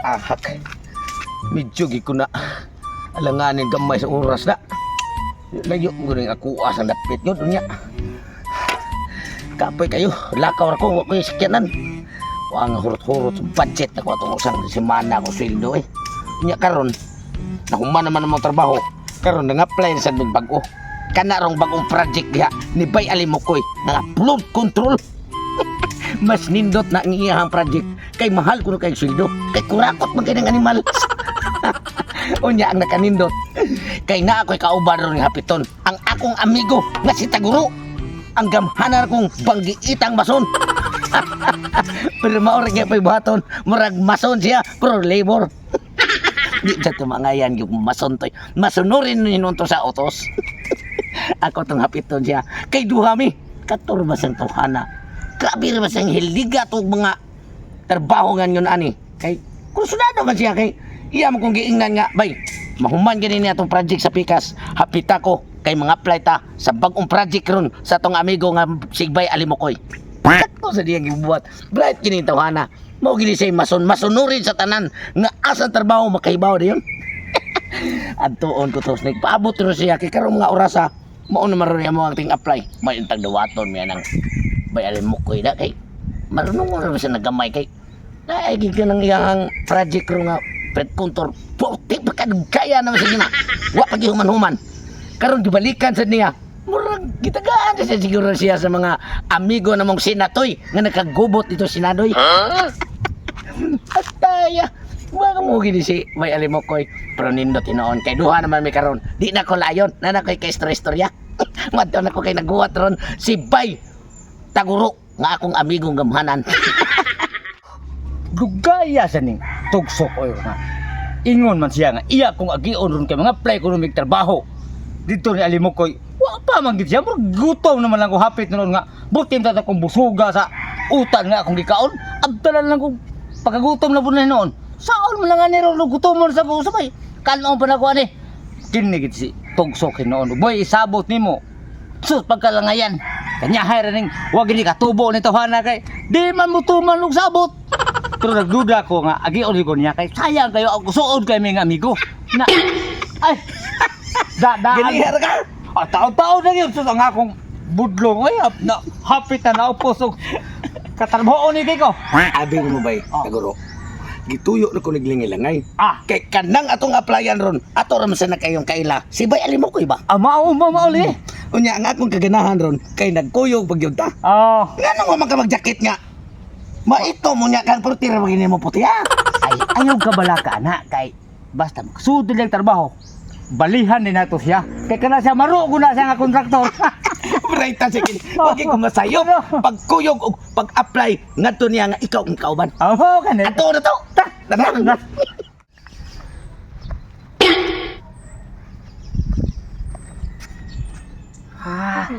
Ahak. Medyo gi ko na alanganin gamay sa oras na. Layo ko rin ako asang dapit yun niya. Kapoy kayo, lakaw ako, wako yung sakyanan. Ang hurot-hurot sa budget ako itong isang semana ko sweldo eh. Niya karon, nahuman naman ang mga trabaho. Karon nang-apply sa bago. Kanarong bagong project diha ni Bay Alimokoy nga upload control. Mas nindot na ang iyahang project kay mahal ko na kay sweldo. Kay kurakot man kay ng animal. Unya ang nakanindot kay na ako'y kauban ron nga hapiton ang akong amigo nga si Taguro ang gamhanan kong banggiitang mason. Pero maorig nga pa'y buhaton murag mason siya pero labor. Di sa tumangayan yung mason to'y masunurin nun to sa utos. Ako tong hapiton siya kay duhami katurbas ang tuhana. Grabe rin mas ang hiliga to mga trabaho nga yun ani kay kursunado man siya kay iya mo kong giingnan nga, bay, mahuman ganin niya itong project sa Pikas. Hapita ko kay mga apply ta sa bagong project ron sa tong amigo nga si Bay Alimokoy. Ito sa diyang gibuhat. Bright gini tawhana. Mao gini siya masunurin sa tanan nga asa trabaho makahibaw diyon. Adtuon ko to snake. Paabot ro siya kay karong mga orasa mao na maron mo ang ting apply. May intag dawaton miya nang Bay Alimokoy da kay marunong mo na siya nagamay kay naigig ka ng iyang project ro nga pet puntor puti pagkadugaya naman sa gina wa pag human-human karon gibalikan sa niya murag gitagaan siya siguro siya sa mga amigo namong senatoy nga nakagubot dito senadoy. Ataya wa mo gini si Bay Alimokoy pero nindot inoon kay duha naman may karon di na ko layon na na koy kay istorya madto na ko kay naguwat ron si Bay Taguro nga akong amigong gamhanan. Dugaya sa ning tugsok oy nga. Ingon man siya nga iya kung agion ron kay mga apply ko mig trabaho. Dito ni Alimokoy, wa pa man gid siya, gutom naman lang ko hapit noon nga. Butim ta kong busuga sa utan nga akong gikaon. Abtalan lang ko pagkagutom na pud noon. Saon man lang ani ron gutomon sa ko sabay. Kanon pa na ko ani. Kini gid si tugsok noon. Boy isabot nimo. Sus pagkalangayan. Kanya hay ning wa gid katubo ni tawhana kay di man mo tuman og sabot. Pero nagduda ko nga, agion ko niya kay sayang kayo ako suod kay mga amigo. Na, ay, Ganihar ka? Taon-taon na yun, sus ang akong budlong. Ay, hapit na naupos og katarboon ni ko. Abi mo Bay Taguro. Gituyo na ko naglingilangay. Kay kanang atong applyan ron, ato ra man sa nakayong kaila. Si Bay Alimokoy ba? Mauli. Unya ang akong kaganahan ron kay nagkuyog pagyud ta. Ngano mo magkamagjakit nga? Maito mo niya kan pero tira magini mo puti ha. Ay, ayaw ka bala ka na kay basta magsudod lang trabaho. Balihan din nato siya. Kay kana siya marugo na siya nga kontraktor. Brighta sige. Wag ko masayo. Pagkuyog og pag-apply ngadto niya nga ikaw ang kauban. Oo kanil. Ato na to. Tara.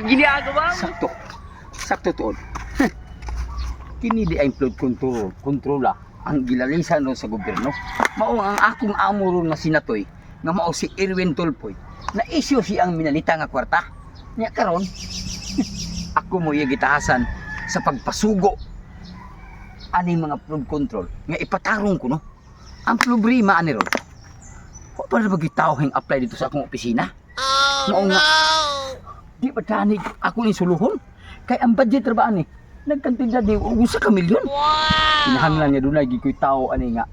Ginagawa mo. Sakto tuon. Kini di ay flood control ang gilalisan no sa gobyerno. Mao ang akong amo ron nga sinatoy nga mao si Erwin Tulfoy. Na issue si ang minalita nga kwarta. Nya karon ako mo iya gitahasan sa pagpasugo ani mga flood control nga ipatarong ko no. Ang problema ani ron. Wa pa na bagitaw hang apply dito sa akong opisina. Mao nga di ba tani ako ni suluhon kay ang budget ra ba ani nagkantida di usa ka milyon. Kinahanglan niya dunay gikoy tao ani nga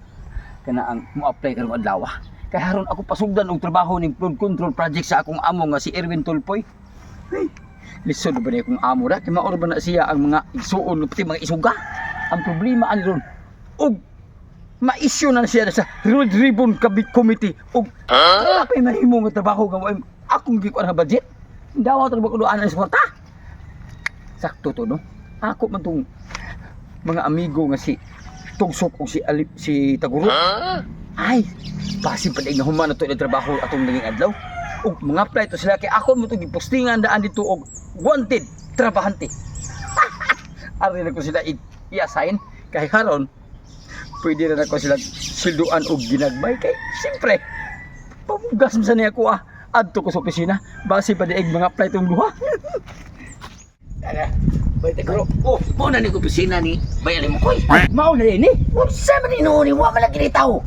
kana ang mo-apply karong adlaw. Kay haron ako pasugdan og trabaho ning flood control project sa akong amo nga si Erwin Tulfoy. Hey, lisod ba ni akong amo ra kay maor ba na siya ang mga isuon pati mga isuga. Ang problema ani ron og ma-issue na siya sa Red Ribbon Committee og apay mahimo nga trabaho nga akong gikuan nga budget. Dawa tra ba ko doan ang suporta. Sakto to no. Ako man tong mga amigo nga si Tugsok o si Taguro. Ay, basi pa na human na ito yung trabaho atong naging adlaw. O mga apply to sila kay ako mo itong ipostingan daan dito og wanted, trabahante. Ari na ko sila i-assign kay karon pwede na ako sila silduan og ginagbay kay siyempre pamugas mo sa niya ko adto ko sa opisina base pa diig mga apply tong duha. Bay tekro. Oh, mo na ni opisina ni Bay Alimukoy. Mao na ini. Unsa man inuuni wa man lagi tawo.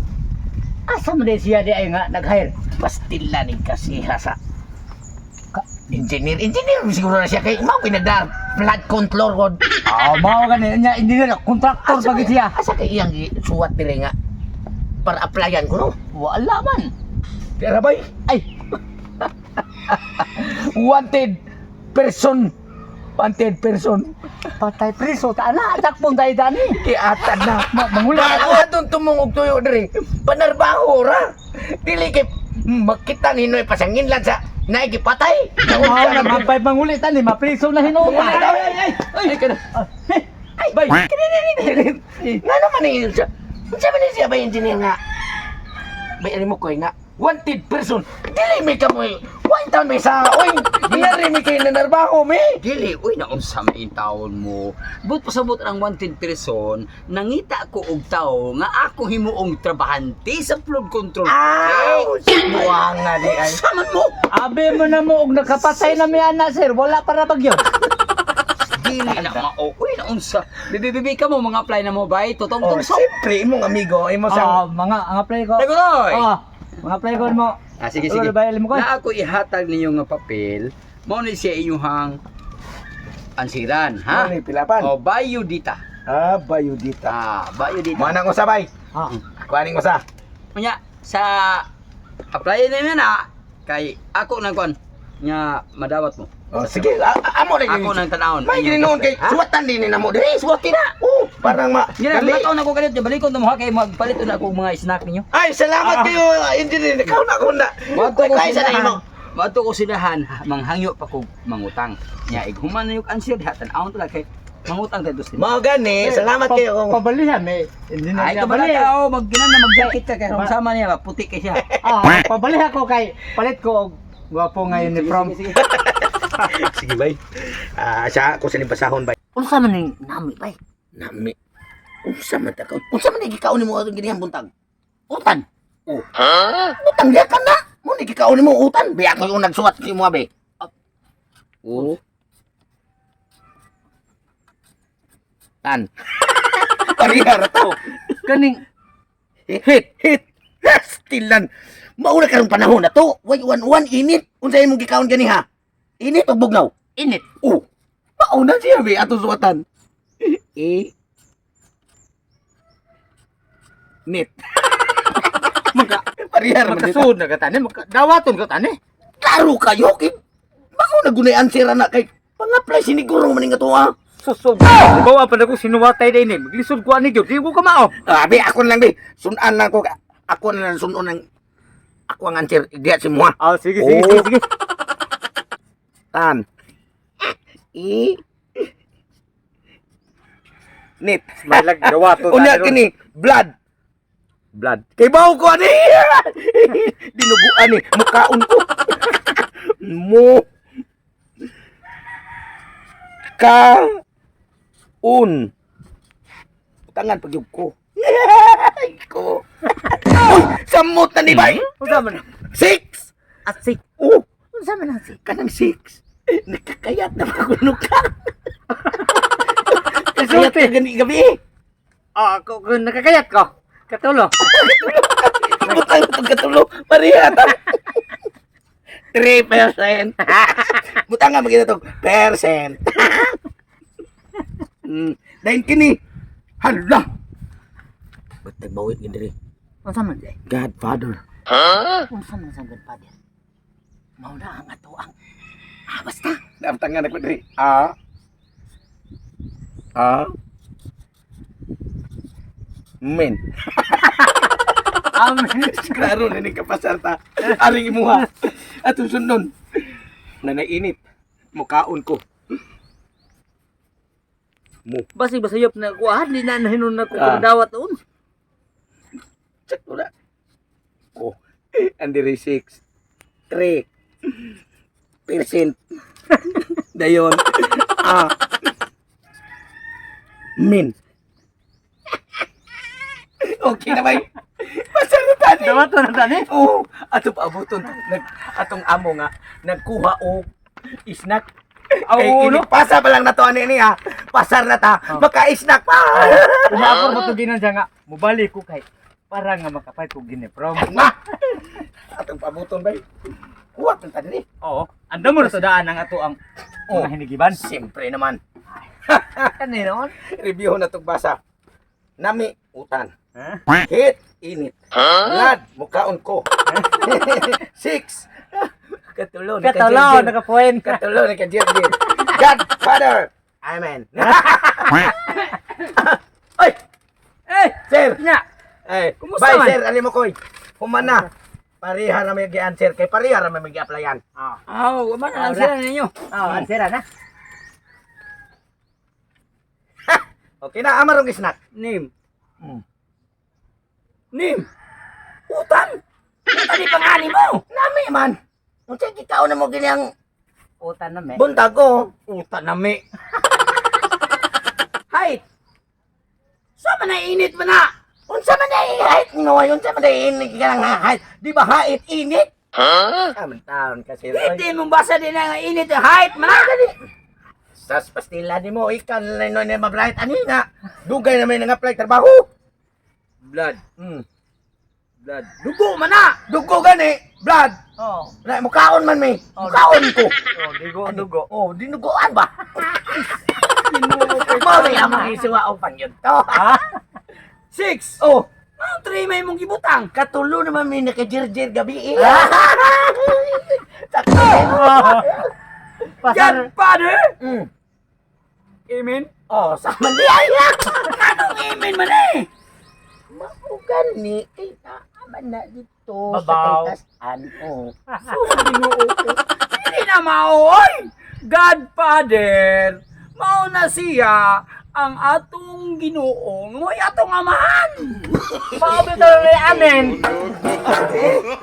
Asa man din siya di ay nga nag-hire? Pastila ni kasiha sa engineer siguro na siya kay mao pinagda flood control rod. Mao gani nya engineer kontraktor pag siya. Asa kay iyang suwat dire nga para applyan ko no. Wala man. Pero bay, Ay, wanted person. Wanted person. patay preso ta na takpon tayo dani. Kiatan na. Mangula Ako atong tumungog tuyo dire. Panarbaho ra. Dili kay makita ni Noy pasangin lang sa naigipatay. Mao na mapay manguli tani mapriso na hinuon. Ay, kada. Ay, bay. Nga naman ni siya. Unsa man ni siya ba engineer nga? Bay mo koy nga wanted person. Dili mi ka mo. Why taon may sa oy. Dinari mi kay nanarbaho mi. Dili, uy, naunsa may taon mo. But pasabot ang wanted person, nangita ko og tao nga ako himuong trabahante sa flood control. Aw, buwanga di ay. Saman mo! Abi mo na mo og nakapatay na mi ana sir, wala para bagyo. Dili na mao. Uy, naunsa. Bibibi ka mo, mga apply na mo ba? Oh, Tutong-tong sa... siyempre imong amigo imo sa Mga ang apply ko. Tegoy! Mga apply ko mo. Sige, Ano sige. ba alam mo ko? Na ako ihatag ninyo nga papel, mao ni siya inyong ansiran, ha? Ano ni pilapan? O, bayudita. Bayudita. Bayudita. Mo nang usabay. Ah, Kuaning usa. Nya, sa apply na na, kay ako nagkuan nya madawat mo. Oh, sige, amo na Ako nang tanawon. May ginoon kay suwatan din ni namo diri, suwati na. Oh, parang Gina, dali. mga taon ako ganito, balikon na mo ha, kay magpalit na ako mga snack ninyo. Ay, salamat kayo, engineer. Ikaw na ko na. Wadto ko Kaya sa imo. Wadto ko silahan, manghangyo pa ko mangutang. Nya, ighuman na yung answer, hatan awon talaga kay mangutang tayo dos Mao gani, salamat kayo. Pabalihan eh. Hindi na Ay, niya kabala bali. ka, magginan na magjakit ka, kay kung sama niya, puti kay siya. Pabalihan ko kay palit ko og gwapo nga uniform. Sige. Sige, bay. Siya ako sa basahon, bay. Unsa man ning nami bay? Nami. Unsa man ta ka? Unsa man gikaon nimo atong ginihan buntag? Utan. Oh. Utang dia ka na. Mo ni gikaon nimo utan. Biya ko yung nagsuwat si mo abe. Oh. Tan. Parihara to. Kaning Hit. Stilan. Mauna karong panahon na to. Way one init. Unsa imong gikaon gani ha? Init o bugnaw? init. Oh. Mauna siya be ato suwatan. Nit. Parihar man dito. Magkasud na katani, dawaton ka tani. Klaro kayo kay bako nagunayan sira na kay pang-apply siniguro man nga to ha. Susod. Bawa pa na ko sinuwatay din eh. Maglisod ko ani gyud. Di ko kamao. Abi ako lang be. Sunan lang ko. Ako na lang sunon ng ako ang answer diya si mo. Sige, Oh. sige. Tan. Nit. Malag dawaton. Unya kini blood. Blood. Kay bawo ko ani. Dinuguan ni mukaon ko. Mo ka un tangan pagyug ko. Ay ko. Uy, samot na ni bay. Unsa man? 6. Asik. Oh, Unsa man asik? kanang 6. Nakakayat na magulo ka. Kayat Sulti. ka gani gabi. Ako nakakayat ko. Katulo. Butang itong katulo. Maria. 3%. Butang nga magiging itong percent. Dahil kini. Hala. Ba't nagbawit yun diri? Unsa man day? Godfather. Unsa man sa Godfather? Mao na ang ato ang. Basta. Dapat nga nagpo diri. Men. Klaro na ni kapasarta. Aring imuha. Atong sundon. Nanainit. Mukaon ko. Basi basayop na kuha, di na nahinon na ko Ah. dawat on. Check mo na. Oh. Andiri 6. 3. Percent. Dayon. Min. Okay na ba? Masaratan eh. Dawat na tani. Oo. Ato paabuton. Atong amo nga. Nagkuha o snack. Uno? Pasa pa lang na to ani niya. Pasar na ta. Maka-snack pa. Umapor mo to ginan siya nga. Mubalik ko kay para nga makapay ko gineprom. Na. Atong pabuton bay. Kuwat ta diri. Oo. Anda mo na to daan ang ato ang mga hinigiban. Siyempre naman. Kanino? Review na tong basa. Nami utan. Ha? Hit init. Blood mukaon ko. 6. Katulo ni Katulaw nakapuwen ka. Katulo ni Kajirgin. Godfather. Amen. Oy, Eh, sir. nya. Eh, Kumusta bye man? sir, ali mo koy. Humana. Pariha na may gi-answer kay pariha na may gi-applyan. Oo. man ang sila ninyo. Oo, answera na. Okay na, amarong snack. Nim. Hmm. Nim. Utan. Utan di pangani mo. Nami man. Unsa gikaw na mo ginyang Utan na me. buntag ko? Utan na mi. Hay. Sa man na init man na. Unsa man ay height ngoy, unsa man ay init ka lang height. Di ba height init? Ha? Aman taon kasi. Hindi mong basa din ang init yung height man na. Sas pastila ni mo ikan na no ni mabright ani nga. Dugay na may nang-apply trabaho. Blood. Hmm. Blood. Dugo man na. Dugo gani, blood. Oo. Na mukaon man mi. Oh, Mukaon ko. Oh, dugo. Oh, dinuguan ba? Mo ri among isuwa o pangyod to. Ha? 6. Oh, Ang 3 may mong gibutang. katulo naman mi nakajirjir gabi. Pasar. Godfather. Mm. Amen. Oh, sa man di ay. Anong amen man eh? Maugan ni kita aman na dito Babaw. sa kaytasan. Oh. Hindi na maoy. Godfather. Mao na siya ang atong Ginoong mo'y atong amahan. Paabot na amen.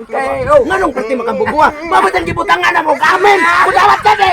Okay, oh, nganong pati makambubuha? Babad ang gibutangan na mo, amen! Kudawat ka di!